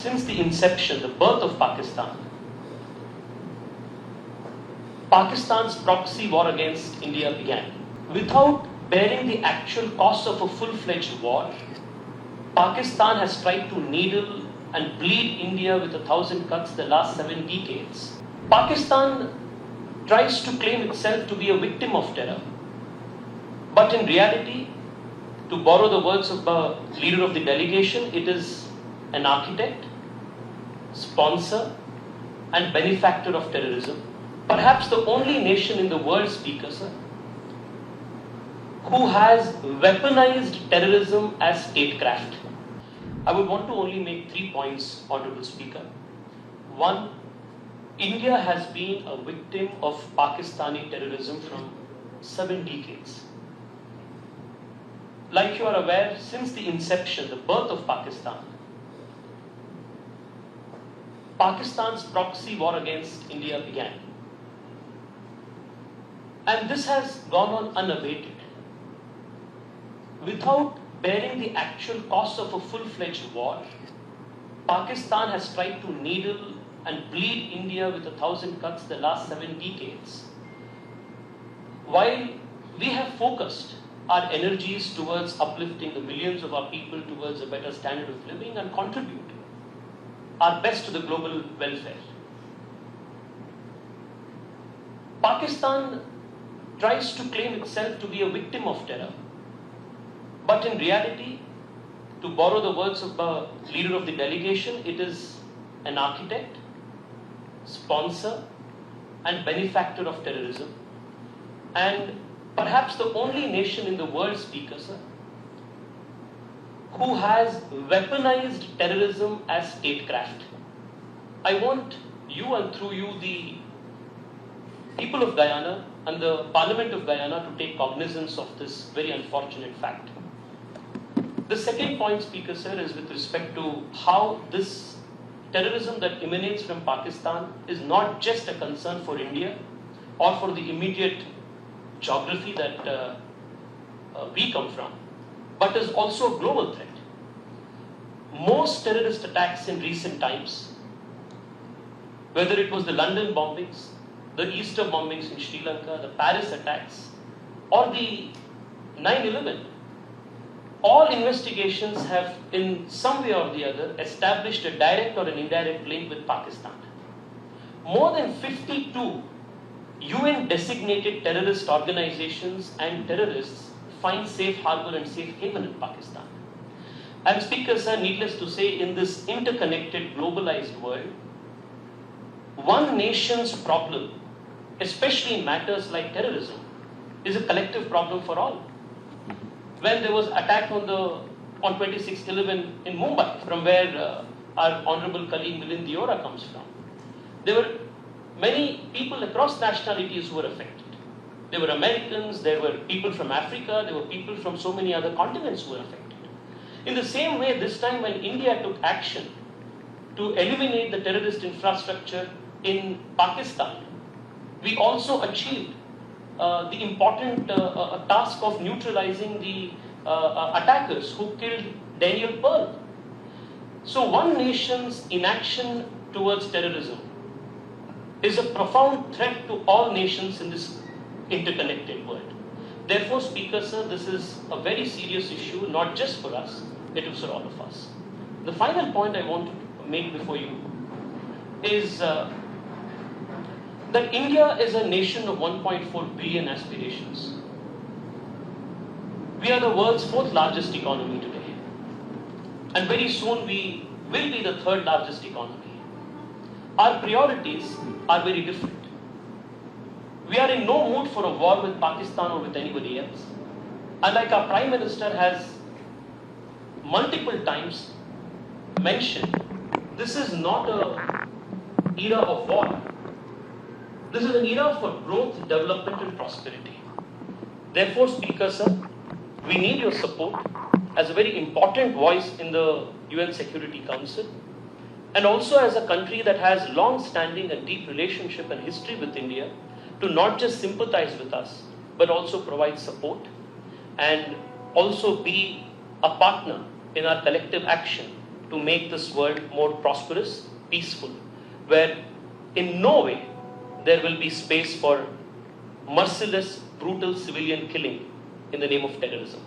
Since the inception, the birth of Pakistan, Pakistan's proxy war against India began. Without bearing the actual cost of a full-fledged war, Pakistan has tried to needle and bleed India with 1,000 cuts the last 7 decades. Pakistan tries to claim itself to be a victim of terror. But in reality, to borrow the words of the leader of the delegation, it is an architect, sponsor, and benefactor of terrorism. Perhaps the only nation in the world, Speaker, sir, who has weaponized terrorism as statecraft. I would want to only make 3 points, Honorable Speaker. One, India has been a victim of Pakistani terrorism from 7 decades. Like you are aware, since the inception, the birth of Pakistan, Pakistan's proxy war against India began. And this has gone on unabated. Without bearing the actual cost of a full-fledged war, Pakistan has tried to needle and bleed India with 1,000 cuts the last 7 decades. While we have focused our energies towards uplifting the millions of our people towards a better standard of living and contribute our best to the global welfare, Pakistan tries to claim itself to be a victim of terror. But in reality, to borrow the words of the leader of the delegation, it is an architect, sponsor, and benefactor of terrorism. And perhaps the only nation in the world, Speaker, sir, who has weaponized terrorism as statecraft. I want you, and through you, the people of Guyana and the Parliament of Guyana to take cognizance of this very unfortunate fact. The second point, Speaker, sir, is with respect to how this terrorism that emanates from Pakistan is not just a concern for India or for the immediate geography that we come from, but is also a global threat. Most terrorist attacks in recent times, whether it was the London bombings, the Easter bombings in Sri Lanka, the Paris attacks, or the 9/11, all investigations have in some way or the other established a direct or an indirect link with Pakistan. More than 52 UN designated terrorist organizations and terrorists find safe harbor and safe haven in Pakistan. And Speaker, sir, needless to say, in this interconnected, globalized world, one nation's problem, especially in matters like terrorism, is a collective problem for all. When there was attack on 26/11 in Mumbai, from where our honorable colleague Milind Diora comes from, there were many people across nationalities who were affected. There were Americans, there were people from Africa, there were people from so many other continents who were affected. In the same way, this time when India took action to eliminate the terrorist infrastructure in Pakistan, we also achieved the important task of neutralizing the attackers who killed Daniel Pearl. So one nation's inaction towards terrorism is a profound threat to all nations in this interconnected world. Therefore, Speaker, sir, this is a very serious issue, not just for us, it is for all of us. The final point I want to make before you is that India is a nation of 1.4 billion aspirations. We are the world's 4th largest economy today. And very soon we will be the 3rd largest economy. Our priorities are very different. We are in no mood for a war with Pakistan or with anybody else. And like our Prime Minister has multiple times mentioned, this is not an era of war. This is an era for growth, development, and prosperity. Therefore, Speaker, sir, we need your support as a very important voice in the UN Security Council, and also as a country that has long-standing and deep relationship and history with India, to not just sympathize with us, but also provide support and also be a partner in our collective action to make this world more prosperous, peaceful, where in no way there will be space for merciless, brutal civilian killing in the name of terrorism.